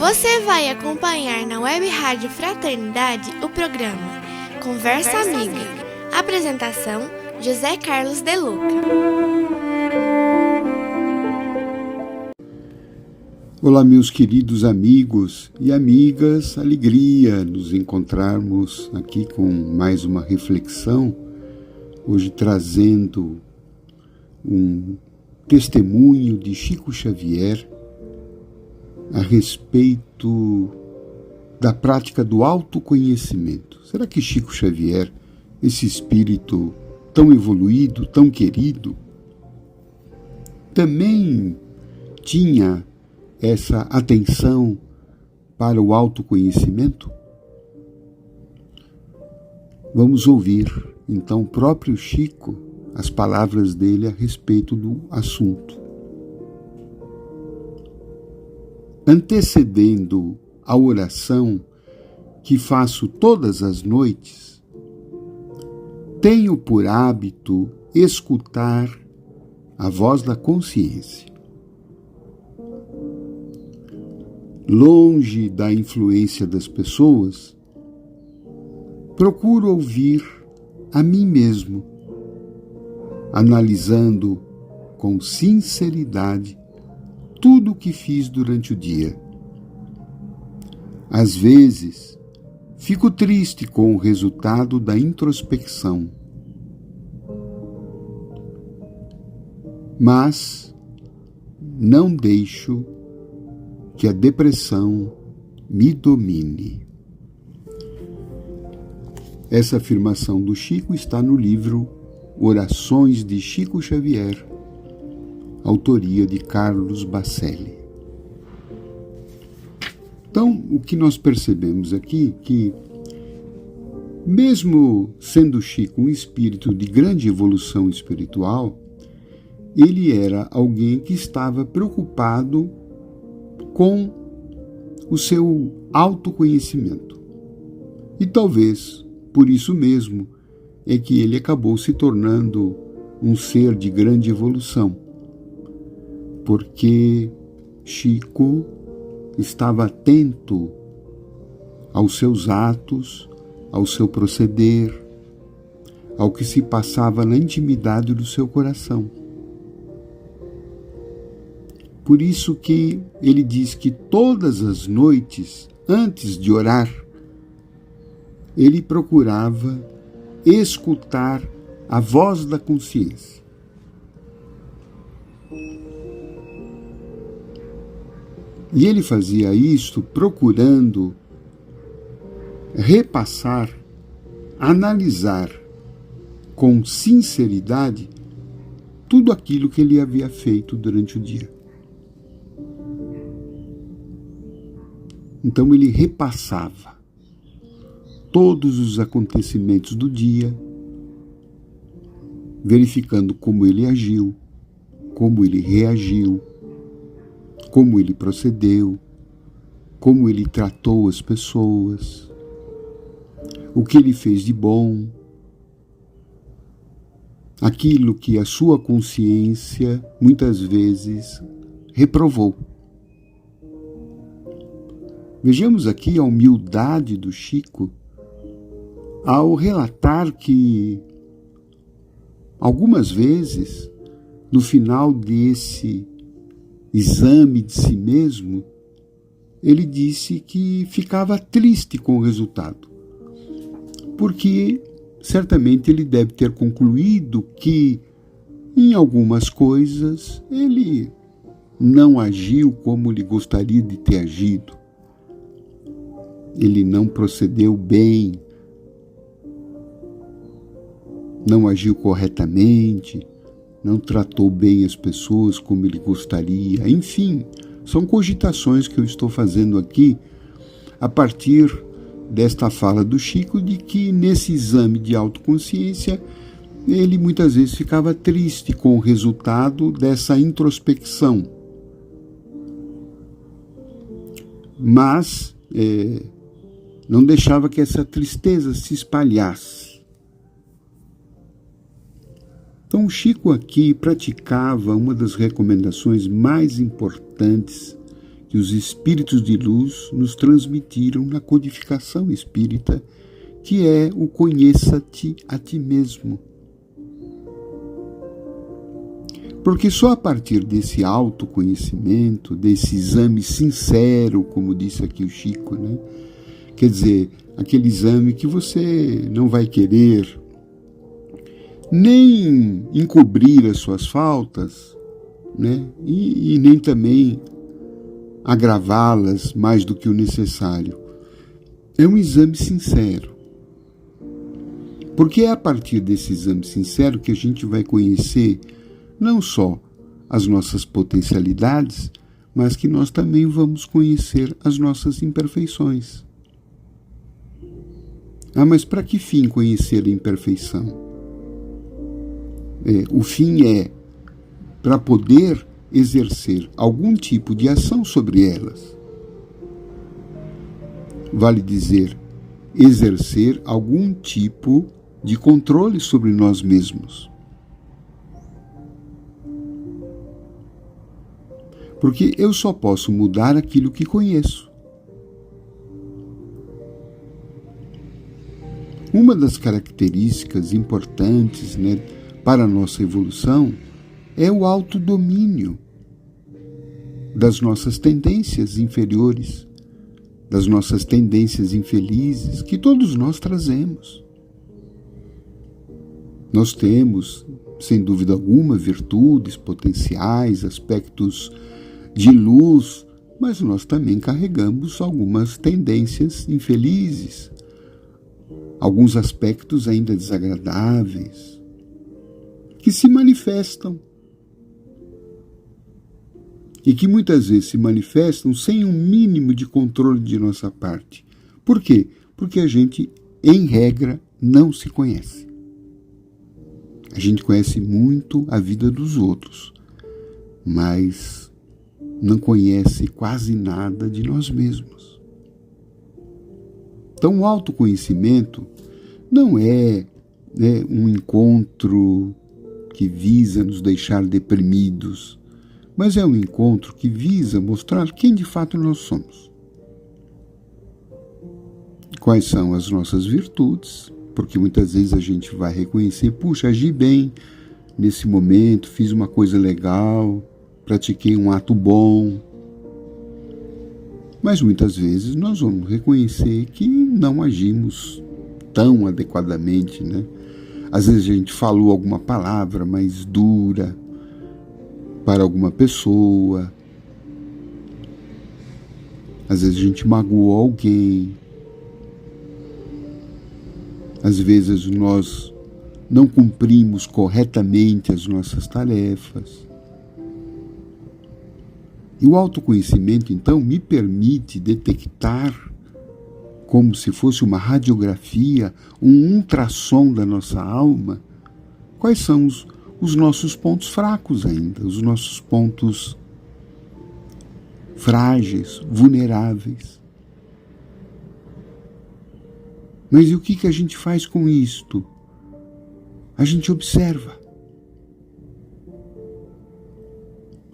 Você vai acompanhar na Web Rádio Fraternidade o programa Conversa Amiga. Apresentação: José Carlos de Luca. Olá, meus queridos amigos e amigas, alegria nos encontrarmos aqui com mais uma reflexão, hoje trazendo um testemunho de Chico Xavier a respeito da prática do autoconhecimento. Será que Chico Xavier, esse espírito tão evoluído, tão querido, também tinha essa atenção para o autoconhecimento? Vamos ouvir, então, o próprio Chico, as palavras dele a respeito do assunto. Antecedendo a oração que faço todas as noites, tenho por hábito escutar a voz da consciência. Longe da influência das pessoas, procuro ouvir a mim mesmo, analisando com sinceridade tudo o que fiz durante o dia. Às vezes, fico triste com o resultado da introspecção, mas não deixo que a depressão me domine. Essa afirmação do Chico está no livro Orações de Chico Xavier, autoria de Carlos Bacelli. Então, o que nós percebemos aqui é que, mesmo sendo Chico um espírito de grande evolução espiritual, ele era alguém que estava preocupado com o seu autoconhecimento. E talvez, por isso mesmo, é que ele acabou se tornando um ser de grande evolução. Porque Chico estava atento aos seus atos, ao seu proceder, ao que se passava na intimidade do seu coração. Por isso que ele diz que todas as noites, antes de orar, ele procurava escutar a voz da consciência. E ele fazia isto procurando repassar, analisar com sinceridade tudo aquilo que ele havia feito durante o dia. Então ele repassava todos os acontecimentos do dia, verificando como ele agiu, como ele reagiu, como ele procedeu, como ele tratou as pessoas, o que ele fez de bom, aquilo que a sua consciência muitas vezes reprovou. Vejamos aqui a humildade do Chico ao relatar que, algumas vezes, no final desse exame de si mesmo, ele disse que ficava triste com o resultado, porque certamente ele deve ter concluído que, em algumas coisas, ele não agiu como ele gostaria de ter agido. Ele não procedeu bem, não agiu corretamente, não tratou bem as pessoas como ele gostaria. Enfim, são cogitações que eu estou fazendo aqui a partir desta fala do Chico, de que nesse exame de autoconsciência ele muitas vezes ficava triste com o resultado dessa introspecção. Mas não deixava que essa tristeza se espalhasse. Então, o Chico aqui praticava uma das recomendações mais importantes que os espíritos de luz nos transmitiram na codificação espírita, que é o conheça-te a ti mesmo. Porque só a partir desse autoconhecimento, desse exame sincero, como disse aqui o Chico, né? Quer dizer, aquele exame que você não vai querer nem encobrir as suas faltas, né? E nem também agravá-las mais do que o necessário. É um exame sincero. Porque é a partir desse exame sincero que a gente vai conhecer não só as nossas potencialidades, mas que nós também vamos conhecer as nossas imperfeições. Ah, mas para que fim conhecer a imperfeição? O fim é para poder exercer algum tipo de ação sobre elas. Vale dizer, exercer algum tipo de controle sobre nós mesmos. Porque eu só posso mudar aquilo que conheço. Uma das características importantes, né, para a nossa evolução é o autodomínio das nossas tendências inferiores, das nossas tendências infelizes, que todos nós trazemos. Nós temos, sem dúvida alguma, virtudes, potenciais, aspectos de luz, mas nós também carregamos algumas tendências infelizes, alguns aspectos ainda desagradáveis, que se manifestam e que muitas vezes se manifestam sem um mínimo de controle de nossa parte. Por quê? Porque a gente, em regra, não se conhece. A gente conhece muito a vida dos outros, mas não conhece quase nada de nós mesmos. Então, o autoconhecimento não é um encontro que visa nos deixar deprimidos, mas é um encontro que visa mostrar quem de fato nós somos. Quais são as nossas virtudes, porque muitas vezes a gente vai reconhecer, puxa, agi bem nesse momento, fiz uma coisa legal, pratiquei um ato bom. Mas muitas vezes nós vamos reconhecer que não agimos tão adequadamente, né? Às vezes a gente falou alguma palavra mais dura para alguma pessoa. Às vezes a gente magoou alguém. Às vezes nós não cumprimos corretamente as nossas tarefas. E o autoconhecimento, então, me permite detectar, como se fosse uma radiografia, um ultrassom da nossa alma, quais são os nossos pontos fracos ainda, os nossos pontos frágeis, vulneráveis. Mas e o que a gente faz com isto? A gente observa.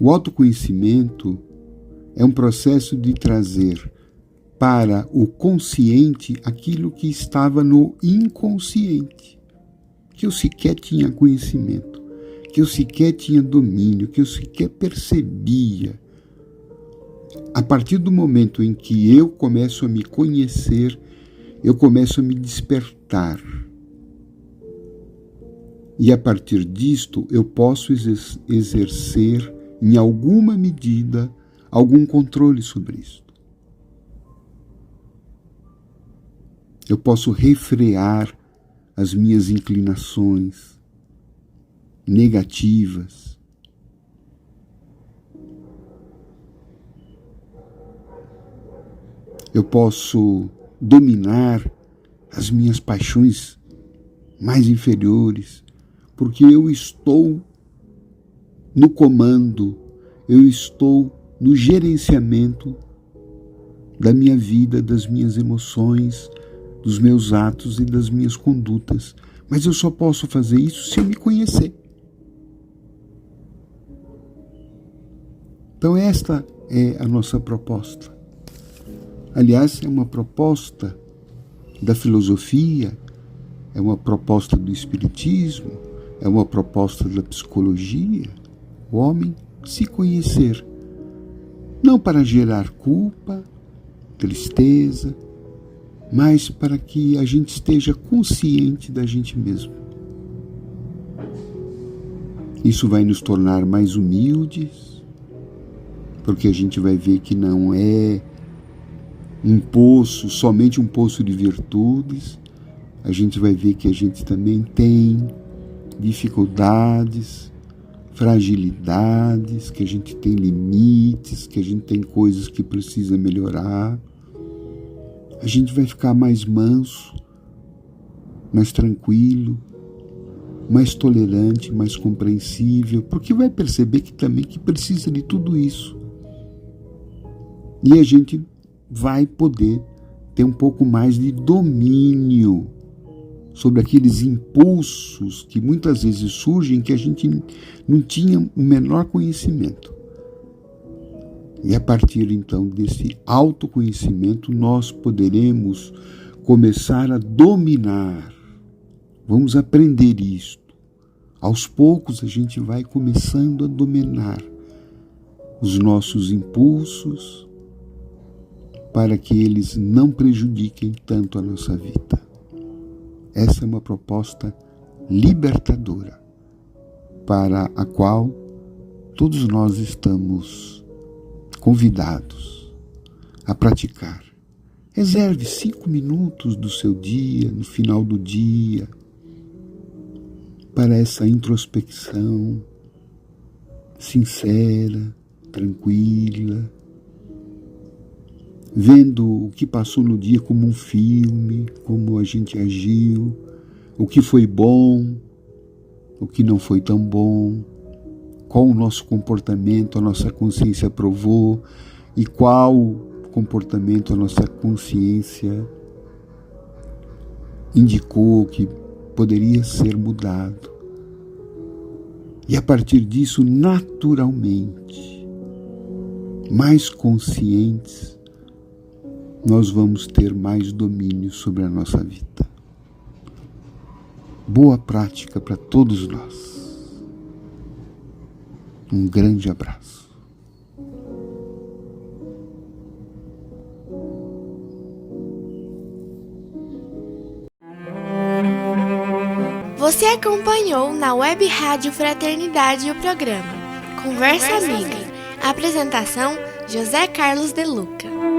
O autoconhecimento é um processo de trazer para o consciente aquilo que estava no inconsciente, que eu sequer tinha conhecimento, que eu sequer tinha domínio, que eu sequer percebia. A partir do momento em que eu começo a me conhecer, eu começo a me despertar. E a partir disto, eu posso exercer, em alguma medida, algum controle sobre isso. Eu posso refrear as minhas inclinações negativas. Eu posso dominar as minhas paixões mais inferiores, porque eu estou no comando, eu estou no gerenciamento da minha vida, das minhas emoções, dos meus atos e das minhas condutas. Mas eu só posso fazer isso se eu me conhecer. Então esta é a nossa proposta. Aliás, é uma proposta da filosofia, é uma proposta do espiritismo, é uma proposta da psicologia. O homem se conhecer, não para gerar culpa, tristeza, mas para que a gente esteja consciente da gente mesmo. Isso vai nos tornar mais humildes, porque a gente vai ver que não é um poço, somente um poço de virtudes. A gente vai ver que a gente também tem dificuldades, fragilidades, que a gente tem limites, que a gente tem coisas que precisa melhorar. A gente vai ficar mais manso, mais tranquilo, mais tolerante, mais compreensível, porque vai perceber que também que precisa de tudo isso. E a gente vai poder ter um pouco mais de domínio sobre aqueles impulsos que muitas vezes surgem que a gente não tinha o menor conhecimento. E a partir então desse autoconhecimento nós poderemos começar a dominar. Vamos aprender isto. Aos poucos a gente vai começando a dominar os nossos impulsos para que eles não prejudiquem tanto a nossa vida. Essa é uma proposta libertadora para a qual todos nós estamos convidados a praticar. Reserve 5 minutos do seu dia, no final do dia, para essa introspecção sincera, tranquila, vendo o que passou no dia como um filme, como a gente agiu, o que foi bom, o que não foi tão bom, qual o nosso comportamento a nossa consciência aprovou e qual comportamento a nossa consciência indicou que poderia ser mudado. E a partir disso, naturalmente, mais conscientes, nós vamos ter mais domínio sobre a nossa vida. Boa prática para todos nós. Um grande abraço. Você acompanhou na Web Rádio Fraternidade o programa Conversa Amiga. Apresentação: José Carlos de Luca.